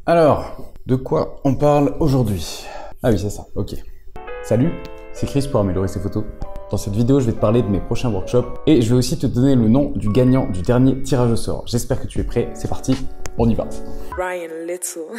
Alors, de quoi on parle aujourd'hui? Ah oui, c'est ça, ok. Salut, c'est Chris pour améliorer ses photos. Dans cette vidéo, je vais te parler de mes prochains workshops et je vais aussi te donner le nom du gagnant du dernier tirage au sort. J'espère que tu es prêt, c'est parti, on y va. Ryan Little.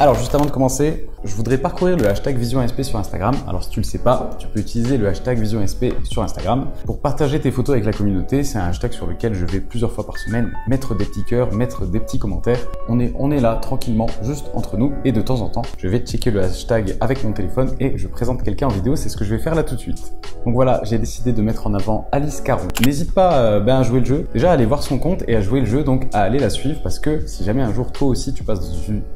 Alors juste avant de commencer, je voudrais parcourir le hashtag VisionSP sur Instagram. Alors si tu le sais pas, tu peux utiliser le hashtag VisionSP sur Instagram pour partager tes photos avec la communauté. C'est un hashtag sur lequel je vais plusieurs fois par semaine mettre des petits cœurs, mettre des petits commentaires. On est là tranquillement, juste entre nous, et de temps en temps, je vais checker le hashtag avec mon téléphone et je présente quelqu'un en vidéo. C'est ce que je vais faire là tout de suite. Donc voilà, j'ai décidé de mettre en avant Alice Caron. N'hésite pas à jouer le jeu. Déjà à aller voir son compte et à jouer le jeu, donc à aller la suivre, parce que si jamais un jour toi aussi tu passes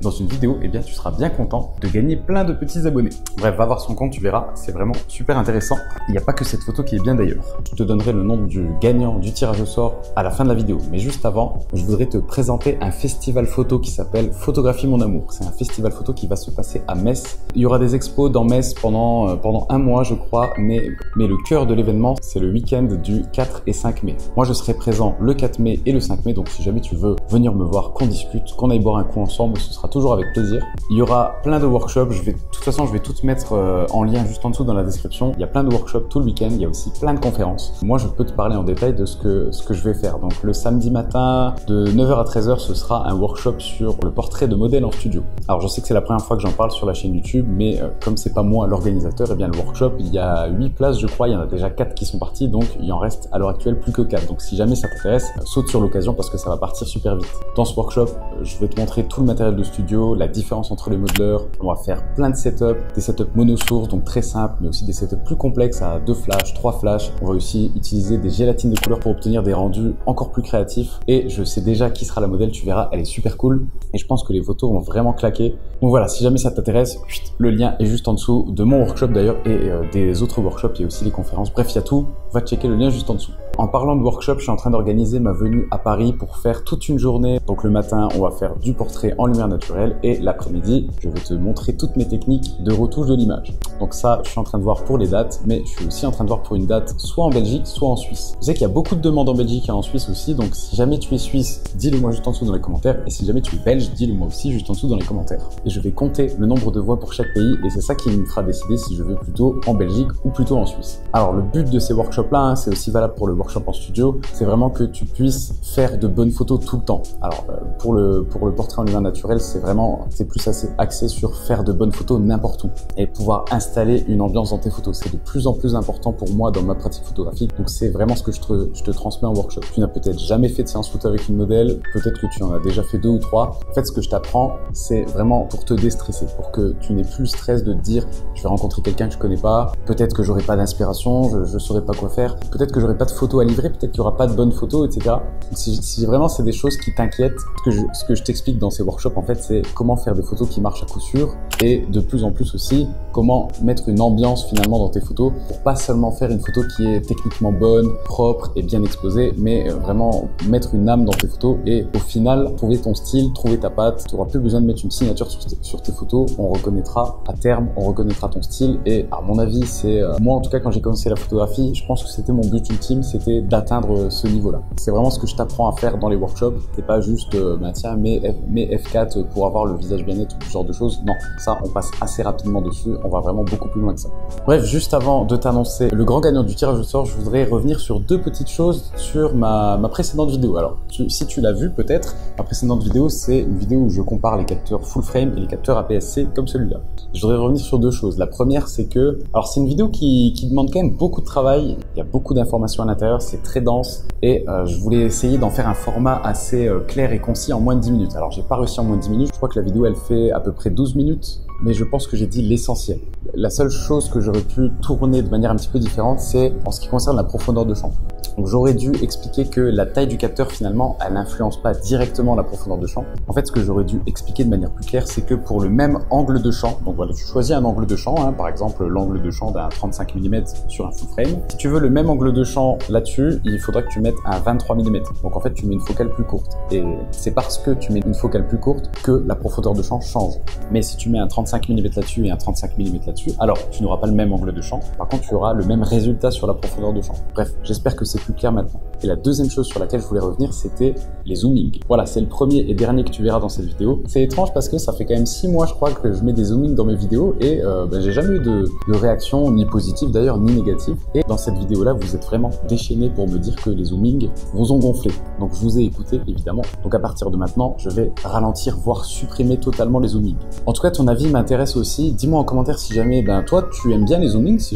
dans une vidéo, eh bien tu seras bien content de gagner plein de petits abonnés. Bref, va voir son compte, tu verras, c'est vraiment super intéressant. Il n'y a pas que cette photo qui est bien d'ailleurs. Je te donnerai le nom du gagnant du tirage au sort à la fin de la vidéo. Mais juste avant, je voudrais te présenter un festival photo qui s'appelle Photographie mon amour. C'est un festival photo qui va se passer à Metz. Il y aura des expos dans Metz pendant un mois, je crois, mais le cœur de l'événement, c'est le week-end du 4 et 5 mai. Moi, je serai présent le 4 mai et le 5 mai, donc si jamais tu veux venir me voir, qu'on discute, qu'on aille boire un coup ensemble, ce sera toujours avec plaisir. Il y aura plein de workshops, de toute façon je vais tout mettre en lien juste en dessous dans la description. Il y a plein de workshops tout le week-end, il y a aussi plein de conférences. Moi je peux te parler en détail de ce que je vais faire. Donc le samedi matin de 9h à 13h, ce sera un workshop sur le portrait de modèle en studio. Alors je sais que c'est la première fois que j'en parle sur la chaîne YouTube, mais comme c'est pas moi l'organisateur, et bien le workshop, il y a 8 places je crois, il y en a déjà 4 qui sont parties, donc il en reste à l'heure actuelle plus que 4. Donc si jamais ça t'intéresse, saute sur l'occasion parce que ça va partir super vite. Dans ce workshop, je vais te montrer tout le matériel de studio, la différence entre les modeleurs. On va faire plein de setups, des setups monosource, donc très simples, mais aussi des setups plus complexes à 2 flashs, 3 flashs. On va aussi utiliser des gélatines de couleur pour obtenir des rendus encore plus créatifs. Et je sais déjà qui sera la modèle, tu verras, elle est super cool. Et je pense que les photos vont vraiment claquer. Donc voilà, si jamais ça t'intéresse, le lien est juste en dessous de mon workshop d'ailleurs et des autres workshops, il y a aussi les conférences. Bref, il y a tout, va checker le lien juste en dessous. En parlant de workshop, je suis en train d'organiser ma venue à Paris pour faire toute une journée. Donc le matin, on va faire du portrait en lumière naturelle et l'après-midi, je vais te montrer toutes mes techniques de retouche de l'image. Donc ça, je suis en train de voir pour les dates, mais je suis aussi en train de voir pour une date soit en Belgique, soit en Suisse. Je sais qu'il y a beaucoup de demandes en Belgique et en Suisse aussi, donc si jamais tu es suisse, dis-le moi juste en dessous dans les commentaires. Et si jamais tu es belge, dis-le moi aussi juste en dessous dans les commentaires. Et je vais compter le nombre de voix pour chaque pays et c'est ça qui me fera décider si je veux plutôt en Belgique ou plutôt en Suisse. Alors le but de ces workshops-là, c'est aussi valable pour le workshop en studio, c'est vraiment que tu puisses faire de bonnes photos tout le temps. Alors pour le portrait en lumière naturelle, c'est plus assez axé sur faire de bonnes photos n'importe où et pouvoir installer une ambiance dans tes photos. C'est de plus en plus important pour moi dans ma pratique photographique. Donc c'est vraiment ce que je te transmets en workshop. Tu n'as peut-être jamais fait de séance photo avec une modèle, peut-être que tu en as déjà fait 2 ou 3. En fait, ce que je t'apprends, c'est vraiment pour te déstresser, pour que tu n'aies plus le stress de te dire je vais rencontrer quelqu'un que je connais pas, peut-être que j'aurai pas d'inspiration, je saurai pas quoi faire, peut-être que j'aurai pas de photos à livrer, peut-être qu'il y aura pas de bonnes photos, etc. Donc si vraiment c'est des choses qui t'inquiètent, ce que je t'explique dans ces workshops en fait, c'est comment faire des photos qui marchent à coup sûr et de plus en plus aussi comment mettre une ambiance finalement dans tes photos pour pas seulement faire une photo qui est techniquement bonne, propre et bien exposée, mais vraiment mettre une âme dans tes photos et au final trouver ton style, trouver ta patte. Tu n'auras plus besoin de mettre une signature sur tes photos, on reconnaîtra à terme, on reconnaîtra ton style et à mon avis c'est moi en tout cas quand j'ai commencé la photographie, je pense que c'était mon but ultime, c'était d'atteindre ce niveau-là. C'est vraiment ce que je t'apprends à faire dans les workshops. C'est pas juste tiens mets F4 pour avoir le visage bien net ou ce genre de choses. Non, ça on passe assez rapidement dessus, on va vraiment beaucoup plus loin que ça. Bref, juste avant de t'annoncer le grand gagnant du tirage au sort, je voudrais revenir sur 2 petites choses sur ma précédente vidéo. Alors si tu l'as vu peut-être, ma précédente vidéo c'est une vidéo où je compare les capteurs full frame et les capteurs APS-C comme celui-là. Je voudrais revenir sur 2 choses. La première c'est que, alors c'est une vidéo qui demande quand même beaucoup de travail, il y a beaucoup d'informations à l'intérieur, c'est très dense et je voulais essayer d'en faire un format assez clair et concis en moins de 10 minutes. Alors j'ai pas réussi en moins de 10 minutes, je crois que la vidéo elle fait à peu près 12 minutes, mais je pense que j'ai dit l'essentiel. La seule chose que j'aurais pu tourner de manière un petit peu différente, c'est en ce qui concerne la profondeur de champ. Donc j'aurais dû expliquer que la taille du capteur finalement, elle n'influence pas directement la profondeur de champ. En fait, ce que j'aurais dû expliquer de manière plus claire, c'est que pour le même angle de champ, donc voilà, tu choisis un angle de champ, par exemple l'angle de champ d'un 35 mm sur un full frame. Si tu veux le même angle de champ là-dessus, il faudra que tu mettes un 23 mm. Donc en fait, tu mets une focale plus courte. Et c'est parce que tu mets une focale plus courte que la profondeur de champ change. Mais si tu mets un 35 mm là-dessus et un 35 mm là-dessus, alors tu n'auras pas le même angle de champ. Par contre, tu auras le même résultat sur la profondeur de champ. Bref, j'espère que c'est plus clair maintenant. Et la deuxième chose sur laquelle je voulais revenir, c'était les zoomings. Voilà, c'est le premier et dernier que tu verras dans cette vidéo. C'est étrange parce que ça fait quand même 6 mois, je crois, que je mets des zoomings dans mes vidéos et j'ai jamais eu de réaction, ni positive d'ailleurs, ni négative. Et dans cette vidéo-là, vous êtes vraiment déchaînés pour me dire que les zoomings vous ont gonflé. Donc je vous ai écouté, évidemment. Donc à partir de maintenant, je vais ralentir, voire supprimer totalement les zoomings. En tout cas, ton avis m'intéresse aussi. Dis-moi en commentaire si jamais, toi, tu aimes bien les zoomings, si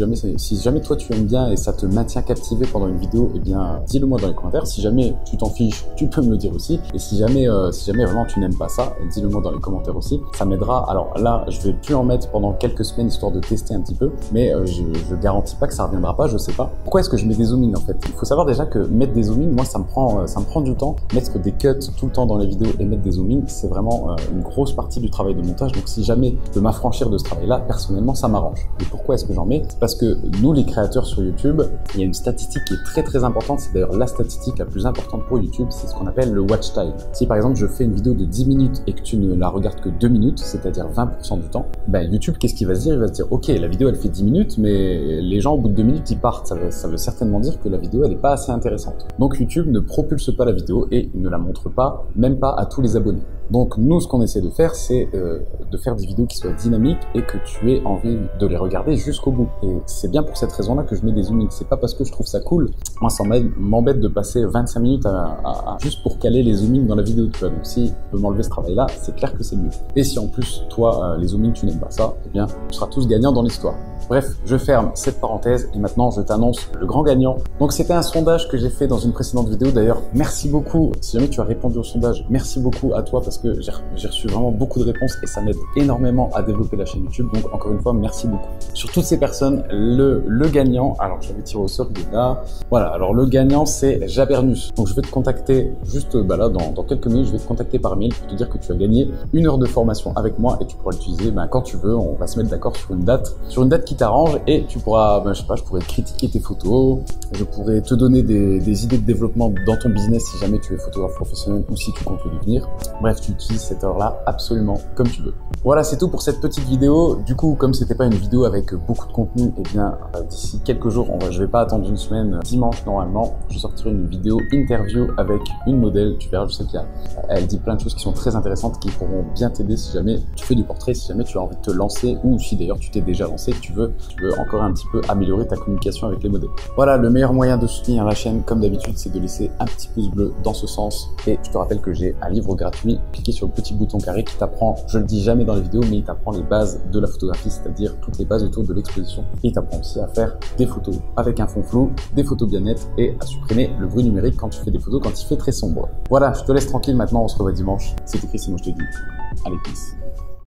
jamais toi, tu aimes bien et ça te maintient captivé pendant une vidéo, eh bien, dis-le moi dans les commentaires. Si jamais tu t'en fiches, tu peux me le dire aussi. Et si jamais vraiment tu n'aimes pas ça, dis-le moi dans les commentaires aussi. Ça m'aidera. Alors là, je vais plus en mettre pendant quelques semaines histoire de tester un petit peu, mais je garantis pas que ça reviendra pas, je sais pas. Pourquoi est-ce que je mets des zoomings en fait? Il faut savoir déjà que mettre des zoomings, moi ça me prend du temps. Mettre des cuts tout le temps dans les vidéos et mettre des zoomings, c'est vraiment une grosse partie du travail de montage. Donc si jamais je peux m'affranchir de ce travail-là, personnellement ça m'arrange. Et pourquoi est-ce que j'en mets? C'est parce que nous les créateurs sur YouTube, il y a une statistique qui est très très importante, c'est d'ailleurs la statistique la plus importante pour YouTube, c'est ce qu'on appelle le watch time. Si par exemple je fais une vidéo de 10 minutes et que tu ne la regardes que 2 minutes, c'est-à-dire 20% du temps, YouTube, qu'est-ce qu'il va se dire? Il va se dire, ok, la vidéo elle fait 10 minutes, mais les gens au bout de 2 minutes ils partent. Ça veut certainement dire que la vidéo elle n'est pas assez intéressante. Donc YouTube ne propulse pas la vidéo et il ne la montre pas, même pas à tous les abonnés. Donc nous, ce qu'on essaie de faire, c'est de faire des vidéos qui soient dynamiques et que tu aies envie de les regarder jusqu'au bout. Et c'est bien pour cette raison-là que je mets des zoomings. C'est pas parce que je trouve ça cool. Moi, ça m'embête de passer 25 minutes juste pour caler les zoomings dans la vidéo, tu vois. Donc si tu peux m'enlever ce travail-là, c'est clair que c'est mieux. Et si en plus, toi, les zoomings, tu n'aimes pas ça, eh bien, on sera tous gagnants dans l'histoire. Bref, je ferme cette parenthèse et maintenant je t'annonce le grand gagnant. Donc c'était un sondage que j'ai fait dans une précédente vidéo. D'ailleurs, merci beaucoup. Si jamais tu as répondu au sondage, merci beaucoup à toi parce que j'ai reçu vraiment beaucoup de réponses et ça m'aide énormément à développer la chaîne YouTube. Donc encore une fois, merci beaucoup. Sur toutes ces personnes, le gagnant, alors je vais tirer au sort, il est là. Voilà, alors le gagnant c'est Jabernus. Donc je vais te contacter juste là dans quelques minutes, je vais te contacter par mail pour te dire que tu as gagné 1 heure de formation avec moi et tu pourras l'utiliser quand tu veux. On va se mettre d'accord sur une date qui t'arrange et tu pourras, je sais pas, je pourrais critiquer tes photos, je pourrais te donner des idées de développement dans ton business si jamais tu es photographe professionnel ou si tu comptes le devenir. Bref, tu utilises cette heure-là absolument comme tu veux. Voilà, c'est tout pour cette petite vidéo. Du coup, comme c'était pas une vidéo avec beaucoup de contenu, eh bien, d'ici quelques jours, je vais pas attendre une semaine, dimanche normalement, je sortirai une vidéo interview avec une modèle. Tu verras, je sais elle dit plein de choses qui sont très intéressantes, qui pourront bien t'aider si jamais tu fais du portrait, si jamais tu as envie de te lancer ou si d'ailleurs tu t'es déjà lancé, que tu veux encore un petit peu améliorer ta communication avec les modèles. Voilà, le meilleur moyen de soutenir la chaîne, comme d'habitude, c'est de laisser un petit pouce bleu dans ce sens. Et je te rappelle que j'ai un livre gratuit. Cliquez sur le petit bouton carré qui t'apprend, je le dis jamais dans les vidéos, mais il t'apprend les bases de la photographie, c'est-à-dire toutes les bases autour de l'exposition. Et il t'apprend aussi à faire des photos avec un fond flou, des photos bien nettes et à supprimer le bruit numérique quand tu fais des photos quand il fait très sombre. Voilà, je te laisse tranquille maintenant, on se revoit dimanche. C'était Chris et moi je te dis, allez peace.